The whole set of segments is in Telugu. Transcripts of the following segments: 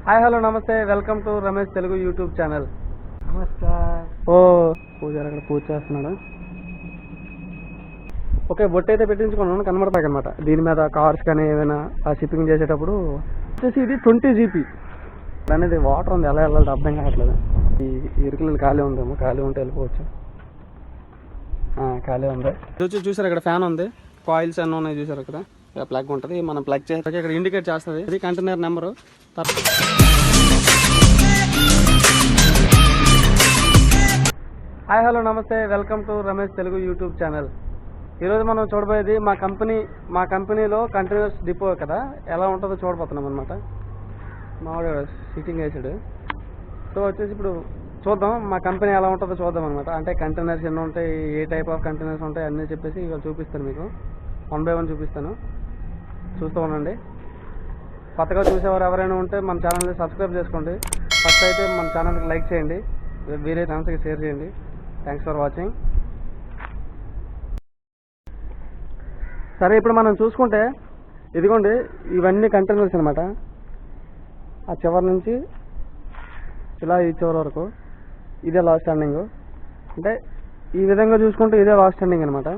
హాయ్ హలో నమస్తే, welcome to Ramesh Telugu YouTube channel. నమస్కారం. పూజారి అక్కడ పూజ చేస్తున్నాడు. ఓకే, బొట్టు అయితే పెట్టించుకున్నాను, కనబడతాయి అనమాట. దీని మీద కార్స్ కానీ ఏమైనా షిప్పింగ్ చేసేటప్పుడు వచ్చేసి ఇది 20 GP అనేది. వాటర్ ఉంది, ఎలా వెళ్ళాలి అర్థం కావట్లేదు. ఈ ఇరుకులు ఖాళీ ఉందేమో, ఖాళీ ఉంటే వెళ్ళిపోవచ్చు. ఖాళీ ఉంది. వచ్చి చూసారు, ఇక్కడ ఫ్యాన్ ఉంది, కాయిల్స్ అన్నీ ఉన్నాయి చూసారు. ఇక్కడ ప్లగ్ ఉంటుంది, మనం ప్లగ్ చేస్తే ఇక్కడ ఇండికేట్ చేస్తుంది. ఇది కంటైనర్ నెంబరు. హాయ్ హలో నమస్తే, welcome to Ramesh Telugu YouTube channel. ఈరోజు మనం చూడబోయేది మా కంపెనీలో కంటైనర్స్ డిపో కదా, ఎలా ఉంటుందో చూడబోతున్నాం అనమాట. మామూలుగా సిట్టింగ్ వేసాడు. సో వచ్చేసి ఇప్పుడు చూద్దాం మా కంపెనీ ఎలా ఉంటుందో చూద్దాం అనమాట. అంటే కంటైనర్స్ ఎన్ని ఉంటాయి, ఏ టైప్ ఆఫ్ కంటైనర్స్ ఉంటాయి అన్నీ చెప్పేసి ఇవాళ చూపిస్తాను మీకు. 1 by 1 చూపిస్తాను, చూస్తూ ఉండండి. కొత్తగా చూసేవారు ఎవరైనా ఉంటే మన ఛానల్ని సబ్స్క్రైబ్ చేసుకోండి. ఫస్ట్ అయితే మన ఛానల్కి లైక్ చేయండి, వేరే ఛానల్స్కి షేర్ చేయండి. Thanks for watching. సరే, ఇప్పుడు మనం చూసుకుంటే ఇదిగోండి, ఇవన్నీ కంటైనర్స్ అనమాట. ఆ చివరి నుంచి ఇలా ఈ చివరి వరకు ఇదే లాస్ట్ స్టాండింగ్. అంటే ఈ విధంగా చూసుకుంటే ఇదే లాస్ట్ స్టాండింగ్ అనమాట.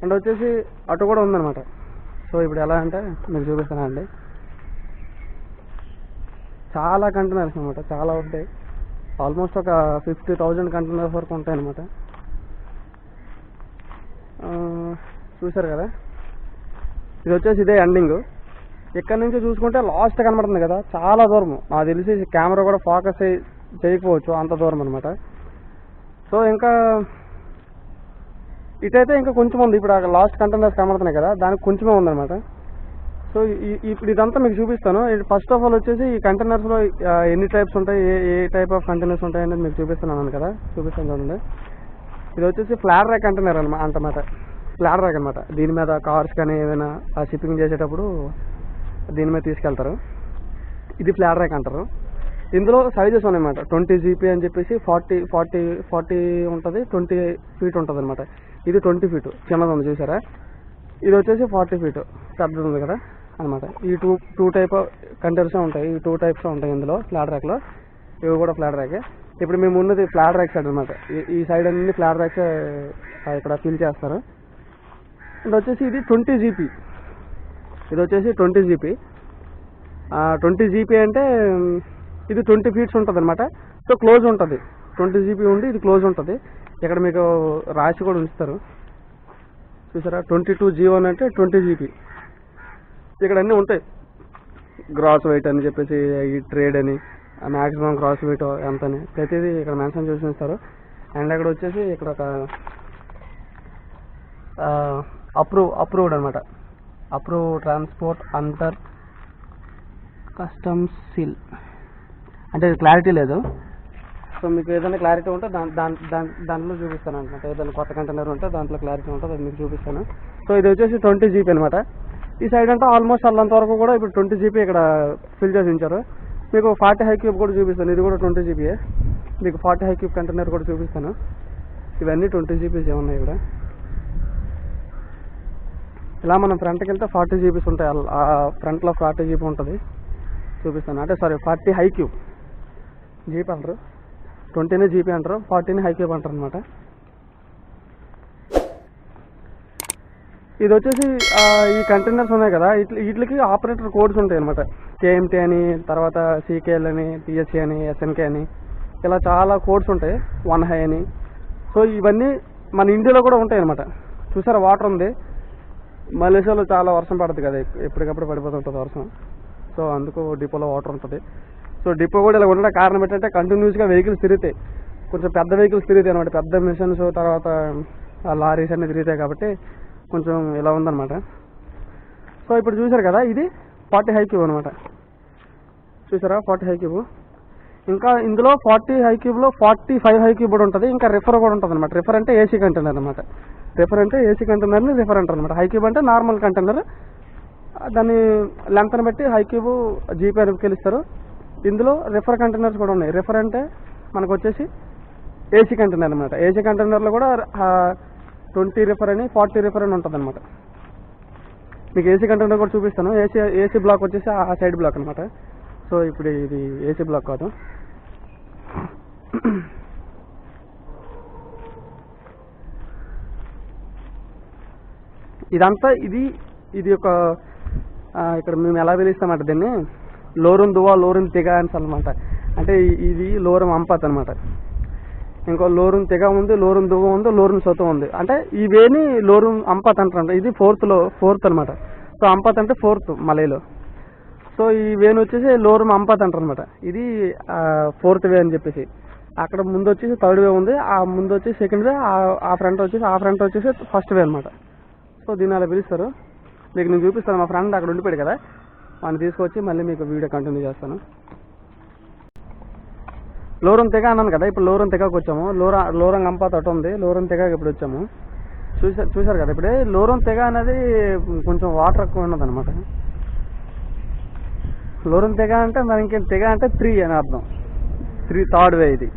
అండ్ వచ్చేసి అటు కూడా ఉందన్నమాట. సో ఇప్పుడు ఎలా అంటే మీకు చూపిస్తానండి. చాలా కంటైనర్స్ అనమాట, చాలా ఉంటాయి. ఆల్మోస్ట్ ఒక 50,000 కంటైనర్స్ వరకు ఉంటాయి అనమాట. చూసారు కదా, ఇది వచ్చేసి ఇదే ఎండింగ్. ఇక్కడ నుంచి చూసుకుంటే లాస్ట్ కనబడుతుంది కదా, చాలా దూరం. నాకు తెలిసి కెమెరా కూడా ఫోకస్ చేయకపోవచ్చు, అంత దూరం అనమాట. సో ఇంకా ఇటైతే ఇంకా కొంచెం ఉంది. ఇప్పుడు ఆ లాస్ట్ కంటైనర్స్ కనబడుతున్నాయి కదా, దానికి కొంచెమే ఉందన్నమాట. సో ఇప్పుడు ఇదంతా మీకు చూపిస్తాను. ఫస్ట్ ఆఫ్ ఆల్ వచ్చేసి ఈ కంటైనర్స్లో ఎన్ని టైప్స్ ఉంటాయి, ఏ టైప్ ఆఫ్ కంటైనర్స్ ఉంటాయి అనేది మీకు చూపిస్తున్నాను కదా. చూపిస్తాను చూడండి. ఇది వచ్చేసి ఫ్లాట్ ర్యాక్ కంటైనర్ అంటమాట. ఫ్లాట్ ర్యాక్ అనమాట. దీని మీద కార్స్ కానీ ఏమైనా షిప్పింగ్ చేసేటప్పుడు దీని మీద తీసుకెళ్తారు. ఇది ఫ్లాట్ ర్యాక్ అంటారు. ఇందులో సైజెస్ ఉన్నాయన్నమాట. 20 GP అని చెప్పేసి 40 ఉంటుంది, 20 feet ఉంటుంది అనమాట. ఇది 20 feet చిన్నది ఉంది చూసారా. ఇది వచ్చేసి 40 feet పెద్దది ఉంది కదా అనమాట. ఈ టూ టైప్ ఆఫ్ కంటైనర్స్ ఉంటాయి. ఈ 2 types ఉంటాయి ఇందులో ఫ్లాట్ ర్యాక్లో. ఇవి కూడా ఫ్లాట్ ర్యాకే. ఇప్పుడు మేము ఉన్నది ఫ్లాట్ ర్యాక్ సైడ్ అనమాట. ఈ సైడ్ అన్ని ఫ్లాట్ ర్యాక్స్ ఇక్కడ ఫిల్ చేస్తారు. అండ్ వచ్చేసి ఇది 20 GP. ఇది వచ్చేసి 20 GP. 20 GP అంటే ఇది 20 feet ఉంటుంది అనమాట. సో క్లోజ్ ఉంటుంది. 20 GP ఉండి ఇది క్లోజ్ ఉంటుంది. ఇక్కడ మీకు రాసి కూడా ఉంచుతారు చూసారా. 22G1 అంటే 20 GP. ఇక్కడ అన్నీ ఉంటాయి. గ్రాస్ వెయిట్ అని చెప్పేసి, ఈ ట్రేడ్ అని, మ్యాక్సిమం గ్రాస్ వెయిట్ ఎంత అని ప్రతిదీ ఇక్కడ మెన్షన్ చేసి ఉంచుతారు. అండ్ అక్కడ వచ్చేసి ఇక్కడ ఒక అప్రూవ్డ్ అనమాట. Approve transport under customs seal. అంటే క్లారిటీ లేదు. సో మీకు ఏదైనా క్లారిటీ ఉంటే దాంట్లో చూపిస్తాను అనమాట. ఏదైనా కొత్త కంటైనర్ ఉంటే దాంట్లో క్లారిటీ ఉంటుంది, అది మీకు చూపిస్తాను. సో ఇది వచ్చేసి 20 GP అనమాట. ఈ సైడ్ అంటే ఆల్మోస్ట్ అల్లంత వరకు కూడా ఇప్పుడు 20 GP ఇక్కడ ఫిల్ చేసి ఉంచారు. మీకు 40 high cube కూడా చూపిస్తాను. ఇది కూడా 20 GP. మీకు 40 high cube కంటైనర్ కూడా చూపిస్తాను. ఇవన్నీ 20 GPs ఉన్నాయి ఇక్కడ. ఇలా మనం ఫ్రంట్కి వెళ్తే 40 GPs ఉంటాయి. ఆ ఫ్రంట్లో 40 GP ఉంటుంది, చూపిస్తాను. అంటే సారీ 40 high cube. జీప్ అంటారు, 20ని GP అంటారు, 40ని high cube అంటారు అనమాట. ఇది వచ్చేసి ఈ కంటైనర్స్ ఉన్నాయి కదా, వీటికి ఆపరేటర్ కోడ్స్ ఉంటాయి అనమాట. KMT అని, తర్వాత CKL అని, TSC అని, SNK అని, ఇలా చాలా కోడ్స్ ఉంటాయి. 1 high అని. సో ఇవన్నీ మన ఇండియాలో కూడా ఉంటాయి అనమాట. చూసారా, వాటర్ ఉంది. మలేషియాలో చాలా వర్షం పడుతుంది కదా, ఎప్పటికప్పుడు పడిపోతుంటుంది వర్షం. సో అందుకు డిపోలో వాటర్ ఉంటుంది. సో డిపో కూడా ఇలా ఉండడం కారణం ఏంటంటే కంటిన్యూస్గా వెహికల్స్ తిరుగుతాయి. కొంచెం పెద్ద వెహికల్స్ తిరుగుతాయి అనమాట. పెద్ద మిషన్స్, తర్వాత లారీస్ అన్నీ తిరుగుతాయి కాబట్టి కొంచెం ఇలా ఉందన్నమాట. సో ఇప్పుడు చూసారు కదా, ఇది 40 high cube అనమాట. చూసారా 40 high cube. ఇంకా ఇందులో 40 high cube లో 45 high cube కూడా ఉంటుంది. ఇంకా రిఫర్ కూడా ఉంటుంది అనమాట. రిఫర్ అంటే AC కంటైనర్ అనమాట. రిఫర్ అంటే AC కంటైనర్ని రిఫర్ అంటారు అనమాట. హై క్యూబ్ అంటే నార్మల్ కంటైనర్, దాన్ని లెంత్ని బట్టి హై క్యూబ్ GP అని పిలుస్తారు. ఇందులో రిఫర్ కంటైనర్స్ కూడా ఉన్నాయి. రిఫర్ అంటే మనకు వచ్చేసి AC కంటైనర్ అనమాట. AC కంటైనర్లో కూడా 20 రిఫర్ అని, 40 రిఫర్ అని ఉంటుంది అనమాట. మీకు AC కంటైనర్ కూడా చూపిస్తాను. AC బ్లాక్ వచ్చేసి ఆ సైడ్ బ్లాక్ అనమాట. సో ఇప్పుడు ఇది ఏసీ బ్లాక్ కాదు. ఇదంతా ఇది ఒక ఇక్కడ మేము ఎలా పిలుస్తామంట దీన్ని, లోరం దువా లోరం తెగ అని అనమాట. అంటే ఇది లోరం అంపాత్ అనమాట. ఇంకో లోరం తెగ ఉంది, లోరం దువ్వ ఉంది, లోరం సొత ఉంది. అంటే ఈ వేని లోరం అంపాత్ అంటారంట. ఇది ఫోర్త్ అనమాట. సో అంపాత్ అంటే ఫోర్త్ మలైలో. సో ఈ వేను వచ్చేసి లోరం అంపాత్ అంటారు అనమాట. ఇది 4th వే అని చెప్పేసి. అక్కడ ముందు వచ్చేసి 3rd వే ఉంది, ఆ ముందు వచ్చేసి 2nd వే, ఆ ఫ్రంట్ వచ్చేసి 1st వే అనమాట. సో దీన్ని అలా పిలుస్తారు. మీకు నేను చూపిస్తాను. మా ఫ్రెండ్ అక్కడ ఉండిపోయాడు కదా, వాడిని తీసుకొచ్చి మళ్ళీ మీకు వీడియో కంటిన్యూ చేస్తాను. లోరం తెగ అన్నాను కదా, ఇప్పుడు లోరం తెగకు వచ్చాము. లోరం అంపాత్ అటు ఉంది, లోరం తెగకి ఇప్పుడు వచ్చాము. చూసారు కదా ఇప్పుడే. లోరం తెగ అనేది కొంచెం వాటర్ ఎక్కువ ఉన్నది అనమాట. లోరం తెగ అంటే మరి ఇంకేం తెగ అంటే 3 అని అర్థం. 3rd వే ఇది.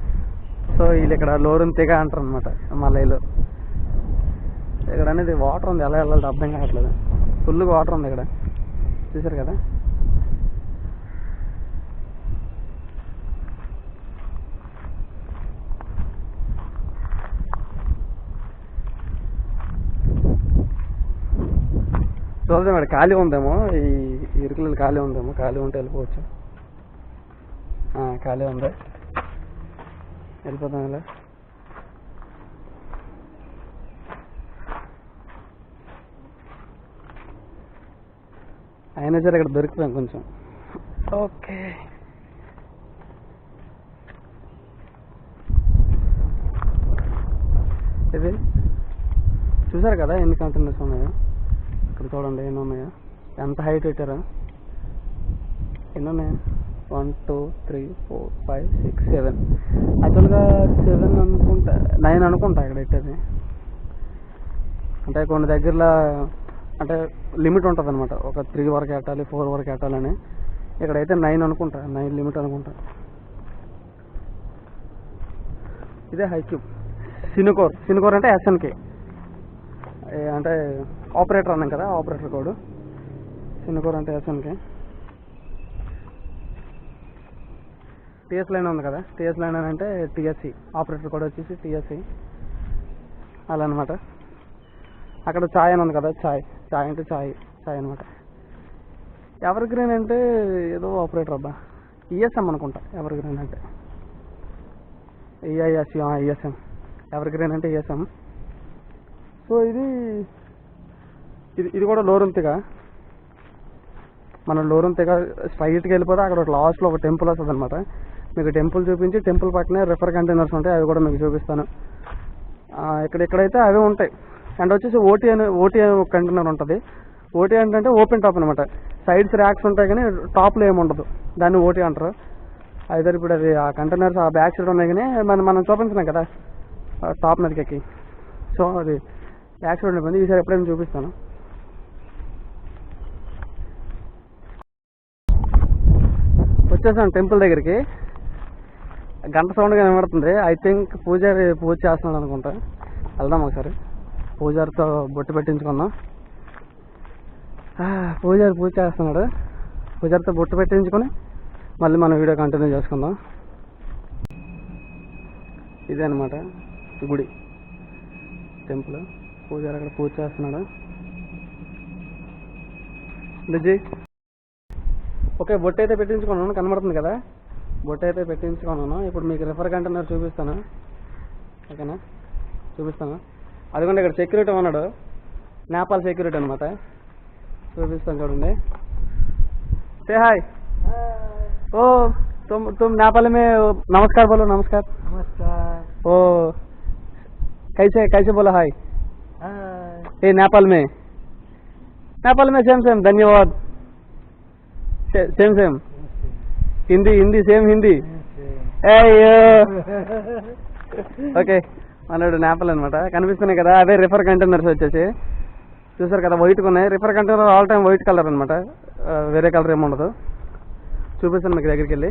సో వీళ్ళు ఇక్కడ లోరం తెగ అంటారు అనమాట మలైలో. ఇక్కడ అనేది వాటర్ ఉంది, ఎలా వెళ్ళాలి అర్థం కావట్లేదు. ఫుల్గా వాటర్ ఉంది ఇక్కడ, చూసారు కదా. చూద్దాం ఇక్కడ ఖాళీ ఉందేమో, ఈ ఇరుకులలో ఖాళీ ఉందేమో. ఖాళీ ఉంటే వెళ్ళిపోవచ్చు. ఖాళీ ఉంది, వెళ్ళిపోతాం ఇలా. అయినా సరే ఇక్కడ దొరికిపోయాం కొంచెం. ఓకే, ఇది చూసారు కదా ఎన్ని కంటైనర్స్ ఉన్నాయో. ఇక్కడ చూడండి ఎన్ని ఉన్నాయో, ఎంత హైట్ పెట్టారో. ఎన్ని ఉన్నాయి? 1 2 3 4 5 6 7. యాక్చువల్గా 7 అనుకుంటా, 9 అనుకుంటా ఇక్కడ పెట్టేది. అంటే కొన్ని దగ్గరలో అంటే లిమిట్ ఉంటుంది అనమాట. ఒక 3 వరకు పెట్టాలి, 4 వరకు పెట్టాలని. ఇక్కడైతే 9 అనుకుంటా, 9 లిమిట్ అనుకుంటా. ఇదే హైక్యూబ్. సినుకోర్ అంటే SNK, అంటే ఆపరేటర్ అన్నాం కదా, ఆపరేటర్ కోడ్. సినుకోర్ అంటే SNK. TS లైన్ ఉంది కదా, TS లైన్ అని అంటే TSC, ఆపరేటర్ కోడ్ వచ్చేసి TSC అలా అనమాట. అక్కడ ఛాయ్ అని ఉంది కదా, ఛాయ్ అంటే ఛాయ్ అనమాట. ఎవర్ గ్రీన్ అంటే ఏదో ఆపరేటర్ అబ్బా, ESM అనుకుంటా. ఎవర్ గ్రీన్ అంటే ESM, ఎవర్ గ్రీన్ అంటే ESM. సో ఇది కూడా లోరం తెగ. మనం లోరం తెగ స్ట్రైట్కి వెళ్ళిపోతే అక్కడ లాస్ట్లో ఒక టెంపుల్ వస్తుంది అనమాట. మీకు టెంపుల్ చూపించి, టెంపుల్ పక్కనే రిఫర్ కంటైనర్స్ ఉంటాయి, అవి కూడా మీకు చూపిస్తాను. ఇక్కడైతే అవే ఉంటాయి. అండ్ వచ్చేసి ఓటీ అనే కంటైనర్ ఉంటుంది. ఓటీ అంటే ఓపెన్ టాప్ అనమాట. సైడ్స్ ర్యాక్స్ ఉంటాయి కానీ టాప్లో ఏముండదు, దాన్ని ఓటీ అంటారు. అయితే ఇప్పుడు అది ఆ కంటైనర్స్ ఆ బ్యాక్ సైడ్ ఉన్నాయి కానీ మనం చూపించినాం కదా టాప్ మీదకి ఎక్కి. సో అది బ్యాక్ సైడ్ ఉండిపోయింది. ఈసారి ఎప్పుడైనా చూపిస్తాను. వచ్చేసాను టెంపుల్ దగ్గరికి. గంట సౌండ్గా వినబడుతుంది. ఐ థింక్ పూజారి పూజ చేస్తున్నాడు అనుకుంటా. వెళ్దాం ఒకసారి. పూజారితో బొట్టు పెట్టించుకుందాం. పూజారి పూజ చేస్తున్నాడు. పూజారితో బొట్టు పెట్టించుకొని మళ్ళీ మన వీడియో కంటిన్యూ చేసుకుందాం. ఇదే అనమాట గుడి, టెంపుల్. పూజారి అక్కడ పూజ చేస్తున్నాడు. లిజీ ఓకే, బొట్టు అయితే పెట్టించుకున్నాను, కనబడుతుంది కదా. బొట్టు అయితే పెట్టించుకున్నాను. ఇప్పుడు మీకు రిఫర్ కంటైనర్ చూపిస్తాను. ఓకేనా, చూపిస్తాను. అదిగోండి ఇక్కడ సెక్యూరిటీ ఉన్నాడు, నేపాల్ సెక్యూరిటీ అనమాట. చూపిస్తాను చూడండి. Say hi. ओ तुम नेपाल में नमस्कार बोलो. नमस्कार. ओ कैसे बोला हाय? ये नेपाल में सेम धन्यवाद. Same Hindi same Hindi. Okay, మనోడు నేపాల్ అనమాట. కనిపిస్తున్నాయి కదా అవే రిఫర్ కంటైనర్స్ వచ్చేసి. చూసారు కదా వైట్గా ఉన్నాయి. Refer container all time white colour అనమాట, వేరే కలర్ ఏమి ఉండదు. చూపిస్తాను మీకు దగ్గరికి వెళ్ళి.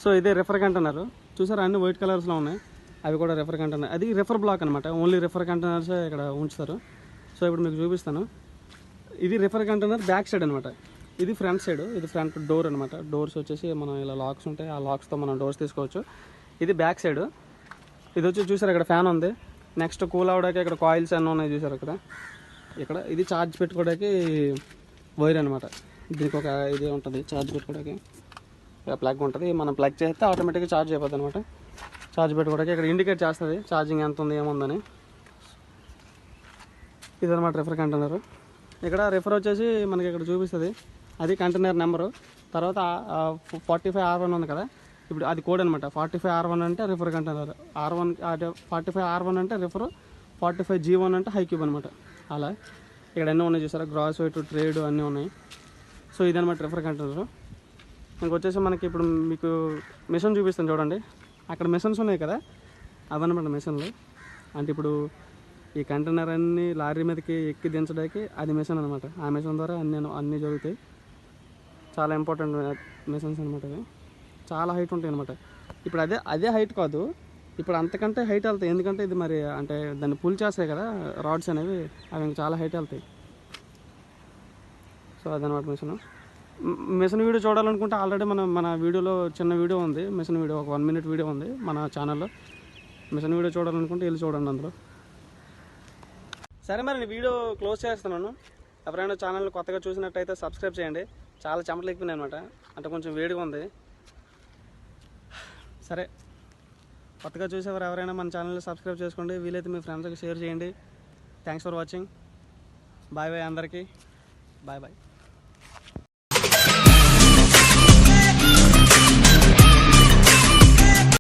సో ఇదే రిఫర్ కంటైనర్. చూసారా, అన్ని వైట్ కలర్స్లో ఉన్నాయి. అవి కూడా రిఫర్ కంటైనర్. అది రిఫర్ బ్లాక్ అనమాట. ఓన్లీ రిఫర్ కంటైనర్స్ ఇక్కడ ఉంచుతారు. సో ఇప్పుడు మీకు చూపిస్తాను. ఇది రిఫర్ కంటైనర్ బ్యాక్ సైడ్ అనమాట. ఇది ఫ్రంట్ సైడ్, ఇది ఫ్రంట్ డోర్ అనమాట. డోర్స్ వచ్చేసి మనం ఇలా లాక్స్ ఉంటాయి, ఆ లాక్స్తో మనం డోర్స్ తీసుకోవచ్చు. ఇది బ్యాక్ సైడ్. ఇది వచ్చి చూసారు ఇక్కడ ఫ్యాన్ ఉంది. నెక్స్ట్ కూల్ అవడానికి ఇక్కడ కాయిల్స్ అన్నీ ఉన్నాయి చూసారు ఇక్కడ ఇది ఛార్జ్ పెట్టుకోవడానికి వైర్ అనమాట. దీనికి ఒక ఇది ఉంటుంది ఛార్జ్ పెట్టుకోవడానికి, ప్లగ్ ఉంటుంది. మనం ప్లగ్ చేస్తే ఆటోమేటిక్గా ఛార్జ్ అయిపోతుంది అనమాట. ఛార్జ్ పెట్టుకోవడానికి ఇక్కడ ఇండికేట్ చేస్తుంది ఛార్జింగ్ ఎంత ఉంది ఏముందని. ఇదనమాట రిఫర్ కంటైనర్. ఇక్కడ రిఫర్ వచ్చేసి మనకి ఇక్కడ చూపిస్తుంది, అది కంటైనర్ నెంబరు. తర్వాత 45R1 ఉంది కదా, ఇప్పుడు అది కోడ్ అనమాట. 45R1 అంటే రిఫర్ కంటైనర్, R1 45R1 అంటే రిఫర్, 45G1 అంటే హై క్యూబ్ అనమాట. అలా ఇక్కడ అన్నీ ఉన్నాయి చూసారా, గ్రాస్ వెయిట్, ట్రేడ్ అన్నీ ఉన్నాయి. సో ఇదనమాట రిఫర్ కంటైనర్. ఇంకొచ్చేసి మనకి ఇప్పుడు మీకు మిషన్ చూపిస్తాను చూడండి. అక్కడ మిషన్స్ ఉన్నాయి కదా, అవన్నమాట మిషన్లు. అంటే ఇప్పుడు ఈ కంటైనర్ అన్ని లారీ మీదకి ఎక్కి దించడానికి అది మిషన్ అనమాట. ఆ మిషన్ ద్వారా అన్నీ జరుగుతాయి. చాలా ఇంపార్టెంట్ మిషన్స్ అనమాట. అవి చాలా హైట్ ఉంటాయి అనమాట. ఇప్పుడు అదే హైట్ కాదు, ఇప్పుడు అంతకంటే హైట్ వెళ్తాయి. ఎందుకంటే ఇది మరి అంటే దాన్ని పుల్ చేస్తాయి కదా రాడ్స్ అనేవి, అవి ఇంకా చాలా హైట్ వెళ్తాయి. సో అదనమాట మిషన్ వీడియో చూడాలనుకుంటే ఆల్రెడీ మన వీడియోలో చిన్న వీడియో ఉంది, మిషన్ వీడియో, ఒక 1 minute వీడియో ఉంది మన ఛానల్లో. మిషన్ వీడియో చూడాలనుకుంటే వెళ్ళి చూడండి అందులో. సరే మరి నేను వీడియో క్లోజ్ చేస్తున్నాను. ఎవరైనా ఛానల్ కొత్తగా చూసినట్టయితే సబ్స్క్రైబ్ చేయండి. చాలా చెమటలు ఎక్కినాయి అనమాట, అంటే కొంచెం వేడిగా ఉంది. సరే, కొత్తగా చూసేవారు ఎవరైనా మన ఛానల్ని సబ్స్క్రైబ్ చేసుకోండి, వీలైతే మీ ఫ్రెండ్స్కి షేర్ చేయండి. Thanks for watching. బాయ్ అందరికీ. బాయ్.